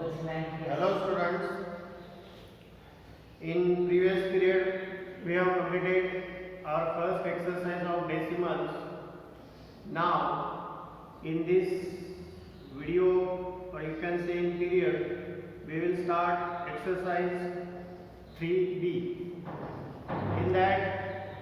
Hello students. In previous period we have completed our first exercise of decimals. Now in this video, or you can say in period, we will start exercise 3b. In that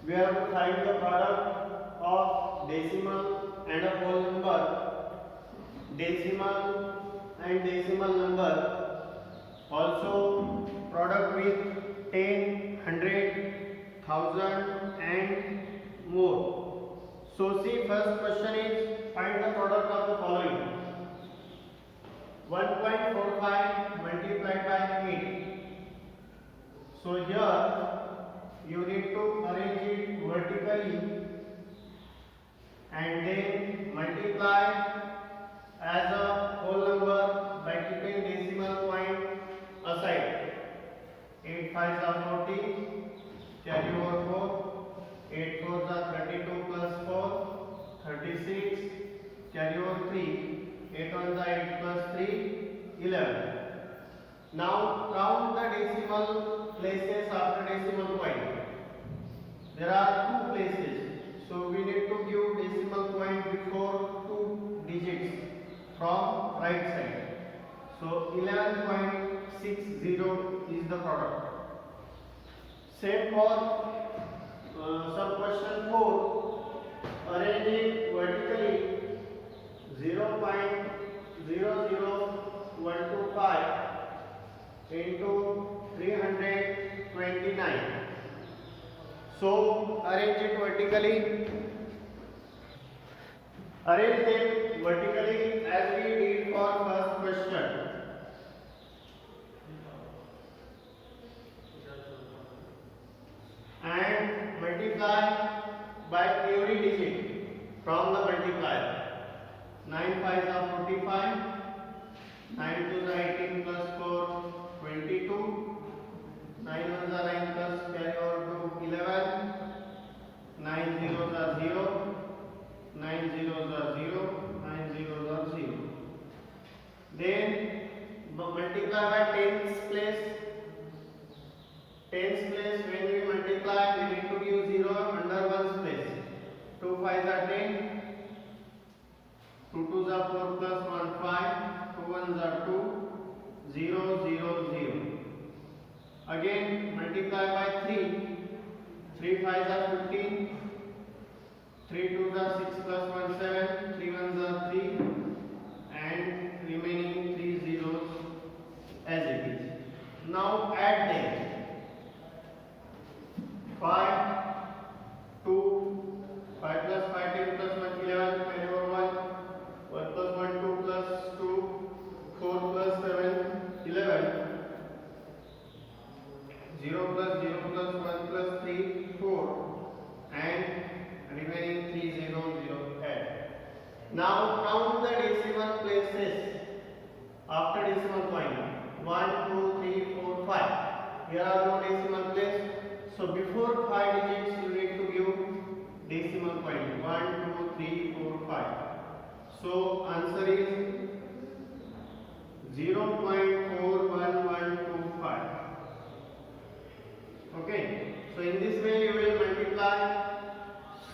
we have to find the product of decimal and a whole number, decimal and decimal number, also product with 10, 100, 1000 and more. So see, first question is find the product of the following: 1.45 multiplied by 8. So here you need to arrange it vertically and then multiply as a whole number by keeping decimal point aside. 8 5s are 40, carry over 4, 8 4s are 32 plus 4, 36, carry over 3, 8 1s are 8 plus 3, 11. Now count the decimal places after decimal point. There are 2 places, so we need to give decimal point before 2 digits from right side. So 11.60 is the product. Same for sub question 4. Arrange it vertically. 0.00125 into 329. So arrange it vertically. Arrange them vertically as we did for first question. And multiply by every digit from the multiplier. 9 5s are 45, 9 2s are 18 plus 4, 22, 9 1s are 9 plus carry over to 11, 9 zeros are 0, 9 zeros are 0, 9 zeros are 0. Then multiply by tens place. Tens place, when we multiply, we need to give 0 under ones place. 2 5s are 10, 2 2s are 4 plus 1 5, 2 1s are 2, 0 0 0. Again multiply by 3. 3 5s are 15, 3 2s are 6 plus 1 7, 3 1s are 3, and remaining 3 zeros as it is. Now add them. 5, 2, 5 plus 5, 10 plus 1, 11, carry over 1, 1 plus 1, 2 plus 2, 4 plus 7, 11, 0 plus 0 plus 1 plus 3, 4, and remaining 3 0 0 add. Now count the decimal places after decimal point. 1 2 3 4 5. Here are no decimal place. So before 5 digits you need to give decimal point. 1 2 3 4 5. So answer is 0.41125. Okay. So in this way you will multiply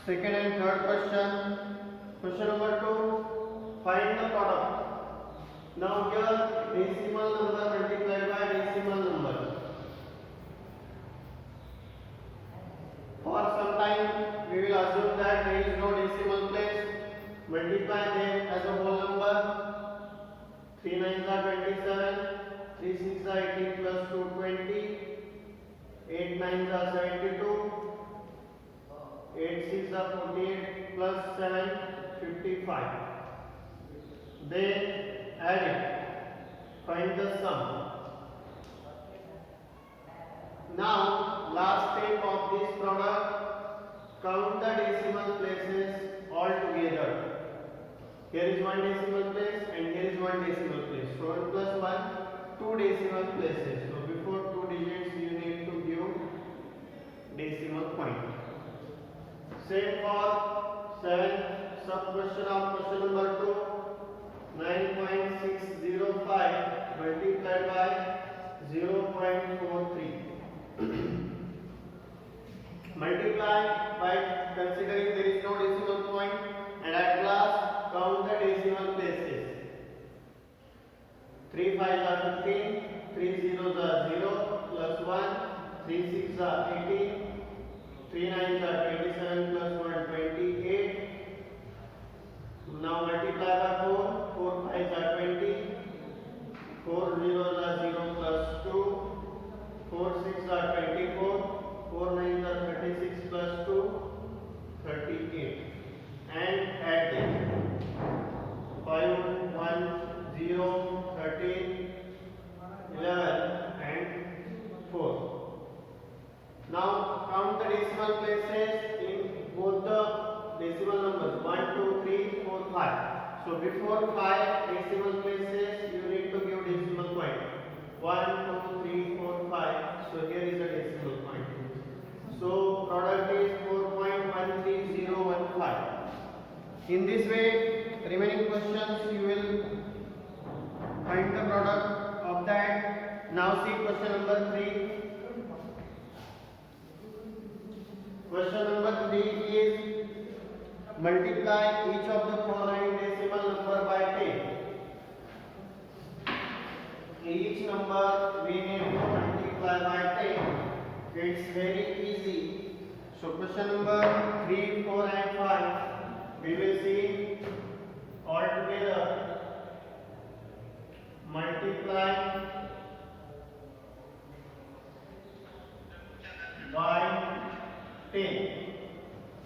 second and third question. Question number 2. Find the product. Now here decimal number multiplied by decimal number. For some time we will assume that there is no decimal place. Multiply them as a whole number. 3 9s are 27, 3 6s are 18 plus 2 20, 8 9s are 72, 8 6s are 48 plus 7 55. Then add it. Find the sum. Now last step of this product, count the decimal places all together. Here is one decimal place and here is one decimal place. So 1 plus 1, 2 decimal places. So before 2 digits you need to give decimal point. Same for 7 sub question of question number 2. 9.605 3 5s are 15, 3 zeros are 0 plus 1, 3 6s are 18, 3 9s are 27 plus 1 28. Now multiply by 4, 4 5s are 20, 4 zeros are 0 plus 2, 4 6s are 24, 4 9s are 36 plus 2, 38. And add them. 5 1 0 13 11 and 4. Now count the decimal places in both the decimal numbers 1 2 3 4 5. So before 5 decimal places you need to give decimal point 1 2 3 4 5. So here is a decimal point. So product is 4.13015. In this way, remaining questions you will find the product of that. Now see question number 3. Question number 3 is multiply each of the following decimal number by 10. Each number we need to multiply by 10. It's very easy. So question number 3, 4 and 5 we will see all together. Multiply by 10.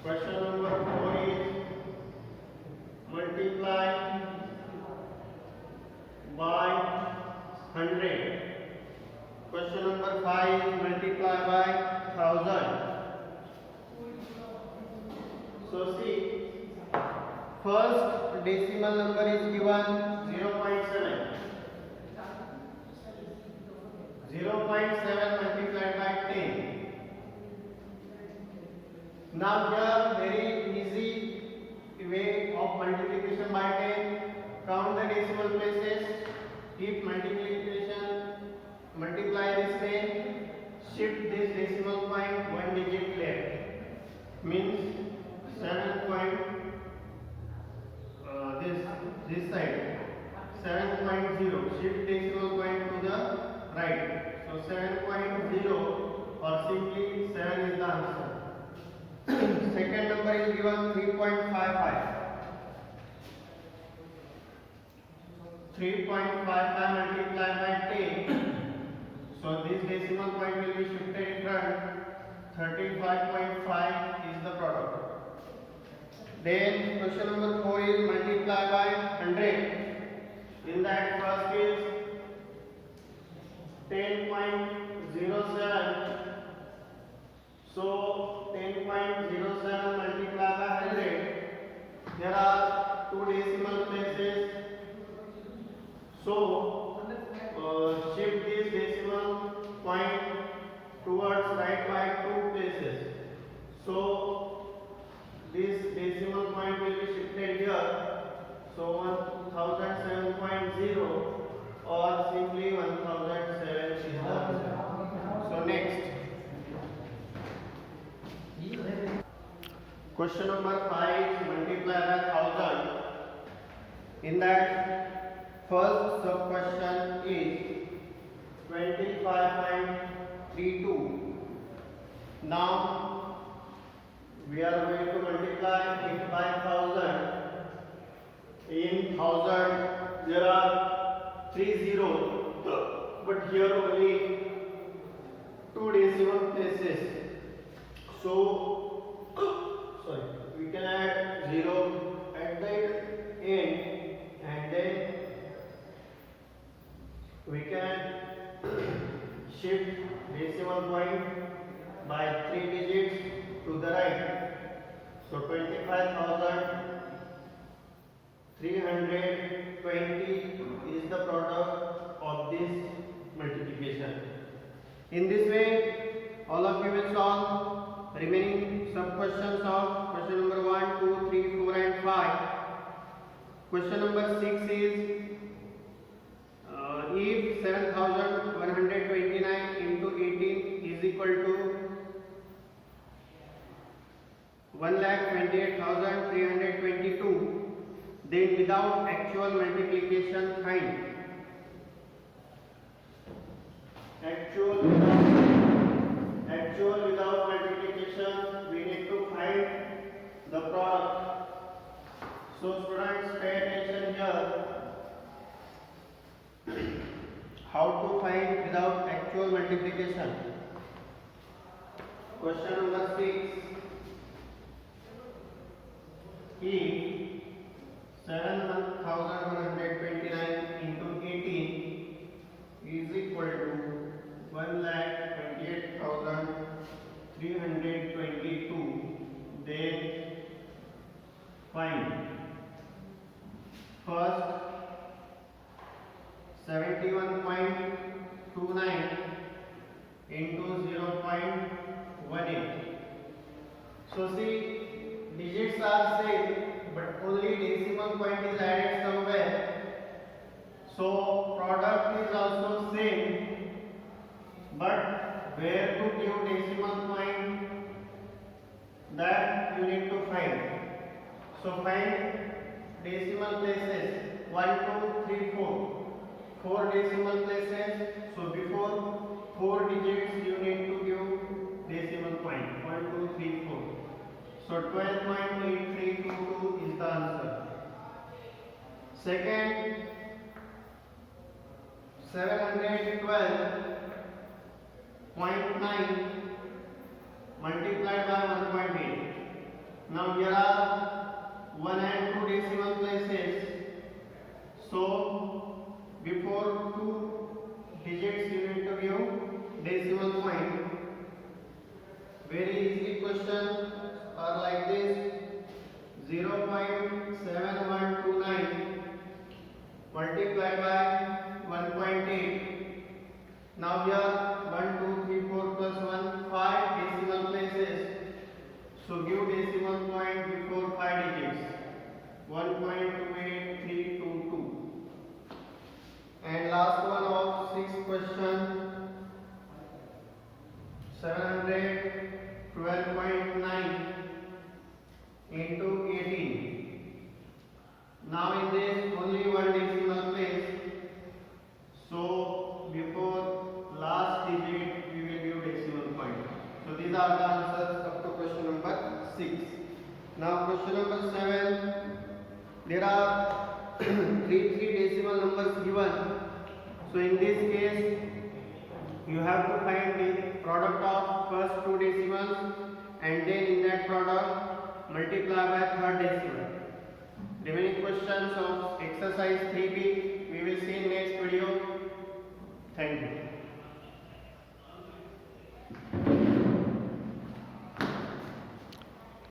Question number 4 is multiply by 100. Question number 5 is multiply by 1000. So see, first decimal number is given 0.7. 0.7 multiplied by 10. Now here very easy way of multiplication by 10. Count the decimal places. Keep multiplication. Multiply this 10. Shift this decimal point one digit left. Means 7 point. This side 7.0. Shift decimal point to the right. So 7.0 or simply 7 is the answer. Second number is given 3.55. 3.55 multiplied by 10. So this decimal point will be shifted in front. 35.5 is the product. Then question number 4 is multiply by 100. In that first is 10.07. So 10.07 multiplied by 100. There are two decimal places. So shift this decimal point towards right by two places. So this decimal point will be shifted here. So 1007.0 or simply 1007 is the answer. So next. Question number 5 is multiply by 1000. In that first sub question is 25.32. Now we are going to multiply it by 1000. In 1000 there are 3 zeros, but here only 2 decimal places. So we can add 0 at the end, and then we can shift decimal point by 3 digits to the right. So 25,320 is the product of this multiplication. In this way, all of you will solve remaining sub questions of question number 1, 2, 3, 4 and 5. Question number 6 is if 7,129 into 18 is equal to 1,28,322, then without actual multiplication find. Actual without multiplication, we need to find the product. So students, pay attention here. How to find without actual multiplication? Question number 6. If 7,129 into 18 is equal to 1,28,322, then find first 71.29 into 0.18. So see, digits are same, but only decimal point is added somewhere. So product is also same, but where to give decimal point, that you need to find. So find decimal places 1, 2, 3, 4. 4 decimal places. So before 4 digits you need to give decimal point 1, 2, 3, 4. So 12.8322 is the answer. Second, 712.9 multiplied by 1.8. Now here are 1 and 2 decimal places. So before 2 digits you need to give decimal point. Very easy question are like this: 0.7129 multiplied by 1.8. Now here 1, 2, 3, 4 plus 1, 5 decimal places. So give decimal point before 5 digits. 1.28322. And last one of 6th question, 712.9 into 18. Now in this only one decimal place. So before last digit we will give decimal point. So these are the answers up to question number 6. Now question number 7. There are three decimal numbers given. So in this case you have to find the product of first 2 decimals and then in that product multiply by third decimal. Remaining questions of exercise 3B we will see in next video. Thank you.